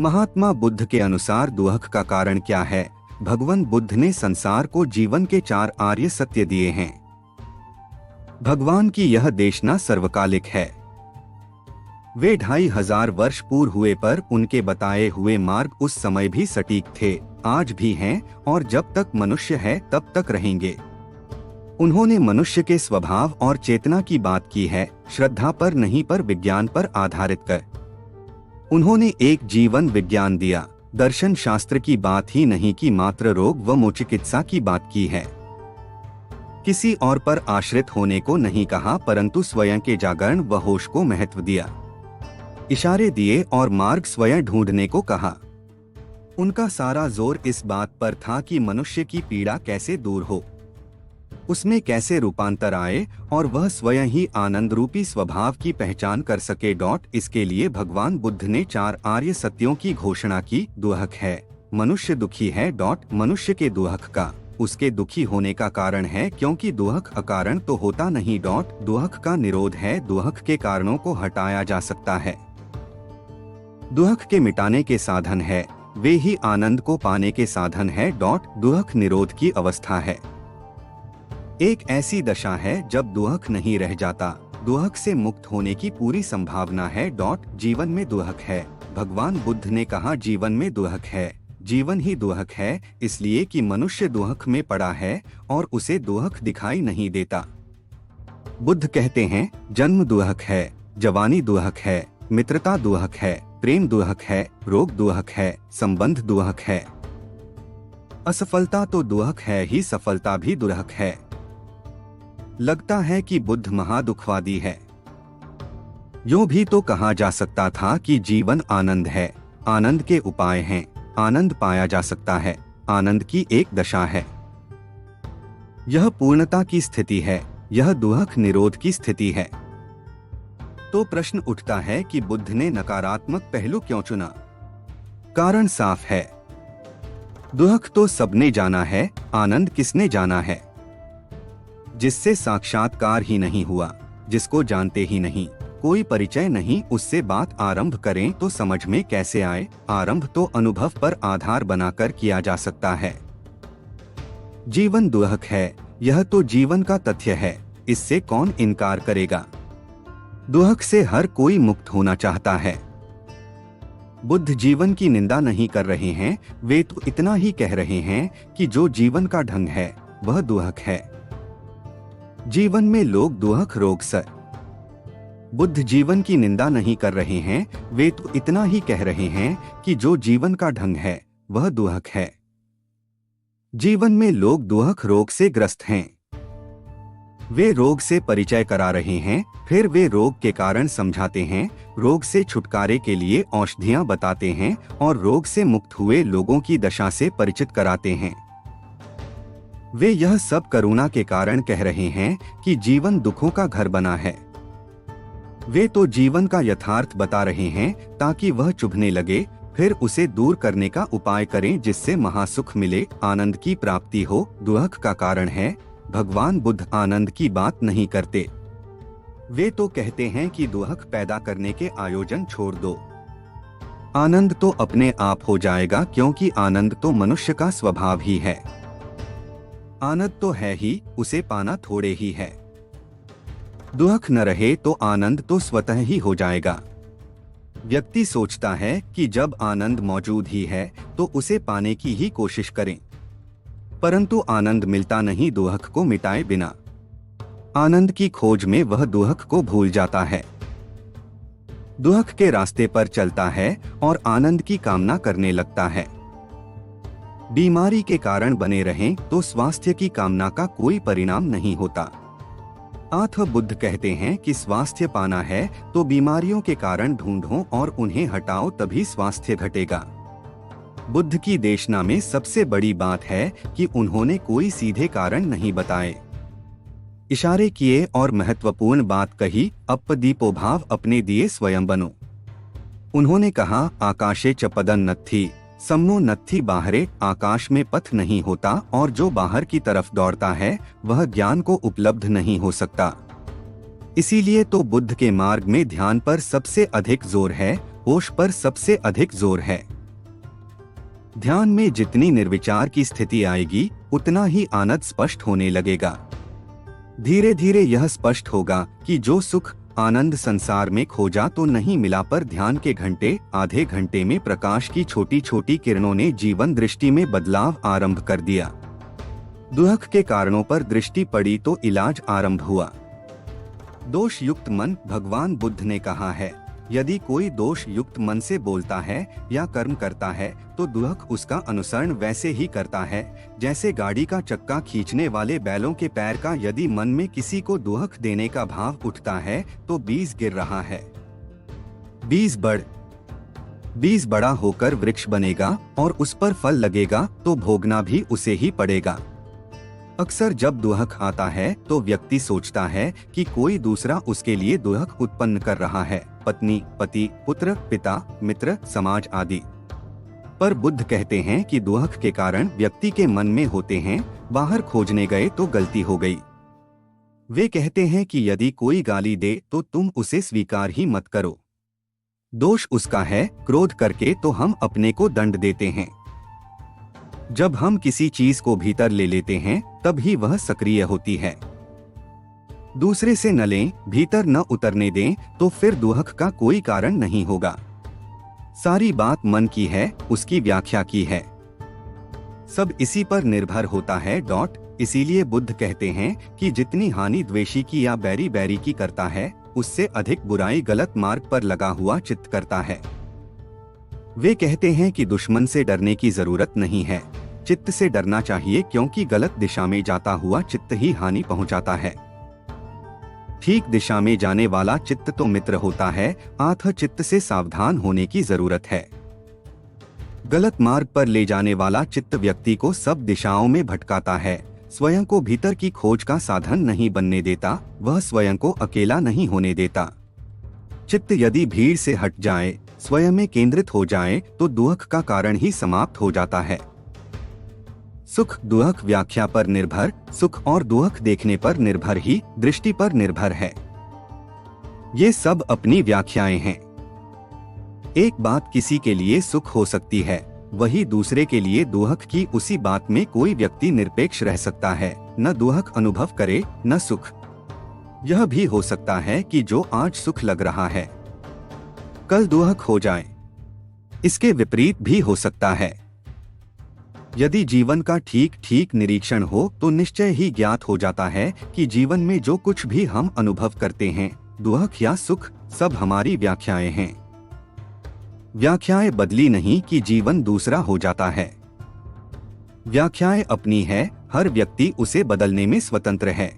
महात्मा बुद्ध के अनुसार दुख का कारण क्या है? भगवान बुद्ध ने संसार को जीवन के 4 आर्य सत्य दिए हैं। भगवान की यह देशना सर्वकालिक है। वे 2500 वर्ष पूर्व हुए पर उनके बताए हुए मार्ग उस समय भी सटीक थे, आज भी हैं और जब तक मनुष्य है तब तक रहेंगे। उन्होंने मनुष्य के स्वभाव और चेतना की बात की है, श्रद्धा पर नहीं पर विज्ञान पर आधारित कर। उन्होंने एक जीवन विज्ञान दिया, दर्शन शास्त्र की बात ही नहीं की, मात्र रोग व चिकित्सा की बात की है। किसी और पर आश्रित होने को नहीं कहा, परंतु स्वयं के जागरण व होश को महत्व दिया। इशारे दिए और मार्ग स्वयं ढूंढने को कहा। उनका सारा जोर इस बात पर था कि मनुष्य की पीड़ा कैसे दूर हो, उसमें कैसे रूपांतर आए और वह स्वयं ही आनंद रूपी स्वभाव की पहचान कर सके। इसके लिए भगवान बुद्ध ने 4 आर्य सत्यों की घोषणा की। दुख है, मनुष्य दुखी है। मनुष्य के दुख का उसके दुखी होने का कारण है, क्योंकि दुख अकारण तो होता नहीं। दुख का निरोध है, दुख के कारणों को हटाया जा सकता है। दुख के मिटाने के साधन है, वे ही आनंद को पाने के साधन है। दुख निरोध की अवस्था है, एक ऐसी दशा है जब दुख नहीं रह जाता, दुख से मुक्त होने की पूरी संभावना है। जीवन में दुख है। भगवान बुद्ध ने कहा जीवन में दुख है, जीवन ही दुख है, इसलिए कि मनुष्य दुख में पड़ा है और उसे दुख दिखाई नहीं देता। बुद्ध कहते हैं जन्म दुख है, जवानी दुख है, मित्रता दुख है, प्रेम दुख है, रोग दुख है, संबंध दुख है। असफलता तो दुख है ही, सफलता भी दुख है। लगता है कि बुद्ध महादुखवादी है। यूं भी तो कहा जा सकता था कि जीवन आनंद है, आनंद के उपाय हैं, आनंद पाया जा सकता है, आनंद की एक दशा है। यह पूर्णता की स्थिति है, यह दुख निरोध की स्थिति है। तो प्रश्न उठता है कि बुद्ध ने नकारात्मक पहलू क्यों चुना? कारण साफ है, दुख तो सबने जाना है, आनंद किसने जाना है? जिससे साक्षात्कार ही नहीं हुआ, जिसको जानते ही नहीं, कोई परिचय नहीं, उससे बात आरंभ करें तो समझ में कैसे आए? आरंभ तो अनुभव पर आधार बनाकर किया जा सकता है। जीवन दुख है, यह तो जीवन का तथ्य है, इससे कौन इनकार करेगा? दुख से हर कोई मुक्त होना चाहता है। बुद्ध जीवन की निंदा नहीं कर रहे हैं, वे तो इतना ही कह रहे हैं कि जो जीवन का ढंग है वह दुख है। जीवन में लोग दुख रोग से। बुद्ध जीवन की निंदा नहीं कर रहे हैं, वे तो इतना ही कह रहे हैं कि जो जीवन का ढंग है वह दुख है। जीवन में लोग दुख रोग से ग्रस्त हैं। वे रोग से परिचय करा रहे हैं, फिर वे रोग के कारण समझाते हैं, रोग से छुटकारे के लिए औषधियां बताते हैं और रोग से मुक्त हुए लोगों की दशा से परिचित कराते हैं। वे यह सब करुणा के कारण कह रहे हैं कि जीवन दुखों का घर बना है। वे तो जीवन का यथार्थ बता रहे हैं ताकि वह चुभने लगे, फिर उसे दूर करने का उपाय करें जिससे महासुख मिले, आनंद की प्राप्ति हो। दुख का कारण है, भगवान बुद्ध आनंद की बात नहीं करते। वे तो कहते हैं कि दुख पैदा करने के आयोजन छोड़ दो, आनंद तो अपने आप हो जाएगा, क्योंकि आनंद तो मनुष्य का स्वभाव ही है। आनंद तो है ही, उसे पाना थोड़े ही है। दुख न रहे तो आनंद तो स्वतः ही हो जाएगा। व्यक्ति सोचता है कि जब आनंद मौजूद ही है तो उसे पाने की ही कोशिश करें, परंतु आनंद मिलता नहीं दुख को मिटाए बिना। आनंद की खोज में वह दुख को भूल जाता है, दुख के रास्ते पर चलता है और आनंद की कामना करने लगता है। बीमारी के कारण बने रहें तो स्वास्थ्य की कामना का कोई परिणाम नहीं होता। अतः बुद्ध कहते हैं कि स्वास्थ्य पाना है तो बीमारियों के कारण ढूंढो और उन्हें हटाओ, तभी स्वास्थ्य घटेगा। बुद्ध की देशना में सबसे बड़ी बात है कि उन्होंने कोई सीधे कारण नहीं बताए, इशारे किए और महत्वपूर्ण बात कही। अपदीपो भाव अपने दिए स्वयं बनो। उन्होंने कहा आकाशे च पदं नत्थि सम्मो नत्थि बाहरे, आकाश में पथ नहीं होता और जो बाहर की तरफ दौड़ता है वह ज्ञान को उपलब्ध नहीं हो सकता। इसीलिए तो बुद्ध के मार्ग में ध्यान पर सबसे अधिक जोर है, होश पर सबसे अधिक जोर है। ध्यान में जितनी निर्विचार की स्थिति आएगी, उतना ही आनंद स्पष्ट होने लगेगा। धीरे धीरे यह स्पष्ट होगा कि जो सुख आनंद संसार में खोजा तो नहीं मिला, पर ध्यान के घंटे आधे घंटे में प्रकाश की छोटी छोटी किरणों ने जीवन दृष्टि में बदलाव आरंभ कर दिया। दुख के कारणों पर दृष्टि पड़ी तो इलाज आरंभ हुआ। दोष युक्त मन, भगवान बुद्ध ने कहा है, यदि कोई दोष युक्त मन से बोलता है या कर्म करता है तो दुख उसका अनुसरण वैसे ही करता है जैसे गाड़ी का चक्का खींचने वाले बैलों के पैर का। यदि मन में किसी को दुख देने का भाव उठता है तो बीज गिर रहा है। बीज बड़ा होकर वृक्ष बनेगा और उस पर फल लगेगा तो भोगना भी उसे ही पड़ेगा। अक्सर जब दुख आता है तो व्यक्ति सोचता है कि कोई दूसरा उसके लिए दुख उत्पन्न कर रहा है, पत्नी, पति, पुत्र, पिता, मित्र, समाज आदि। पर बुद्ध कहते हैं कि दुख के कारण व्यक्ति के मन में होते हैं, बाहर खोजने गए तो गलती हो गई। वे कहते हैं कि यदि कोई गाली दे तो तुम उसे स्वीकार ही मत करो, दोष उसका है। क्रोध करके तो हम अपने को दंड देते हैं। जब हम किसी चीज को भीतर ले लेते हैं तब ही वह सक्रिय होती है। दूसरे से न लें, भीतर न उतरने दें तो फिर दुख का कोई कारण नहीं होगा। सारी बात मन की है, उसकी व्याख्या की है, सब इसी पर निर्भर होता है। इसीलिए बुद्ध कहते हैं कि जितनी हानि द्वेषी की या बैरी बैरी की करता है, उससे अधिक बुराई गलत मार्ग पर लगा हुआ चित्त करता है। वे कहते हैं कि दुश्मन से डरने की जरूरत नहीं है, चित्त से डरना चाहिए, क्योंकि गलत दिशा में जाता हुआ चित्त ही हानि पहुंचाता है। ठीक दिशा में जाने वाला चित्त तो मित्र होता है, आथ चित्त से सावधान होने की जरूरत है। गलत मार्ग पर ले जाने वाला चित्त व्यक्ति को सब दिशाओं में भटकाता है, स्वयं को भीतर की खोज का साधन नहीं बनने देता, वह स्वयं को अकेला नहीं होने देता। चित्त यदि भीड़ से हट जाए, स्वयं में केंद्रित हो जाए तो दुख का कारण ही समाप्त हो जाता है। सुख दुख व्याख्या पर निर्भर, सुख और दुख देखने पर निर्भर ही दृष्टि पर निर्भर है। ये सब अपनी व्याख्याएं हैं। एक बात किसी के लिए सुख हो सकती है, वही दूसरे के लिए दुख की। उसी बात में कोई व्यक्ति निरपेक्ष रह सकता है, न दुख अनुभव करे न सुख। यह भी हो सकता है कि जो आज सुख लग रहा है कल दुख हो जाए। इसके विपरीत भी हो सकता है। यदि जीवन का ठीक ठीक निरीक्षण हो तो निश्चय ही ज्ञात हो जाता है कि जीवन में जो कुछ भी हम अनुभव करते हैं, दुख या सुख, सब हमारी व्याख्याएं हैं। व्याख्याएं बदली नहीं कि जीवन दूसरा हो जाता है। व्याख्याएं अपनी है, हर व्यक्ति उसे बदलने में स्वतंत्र है।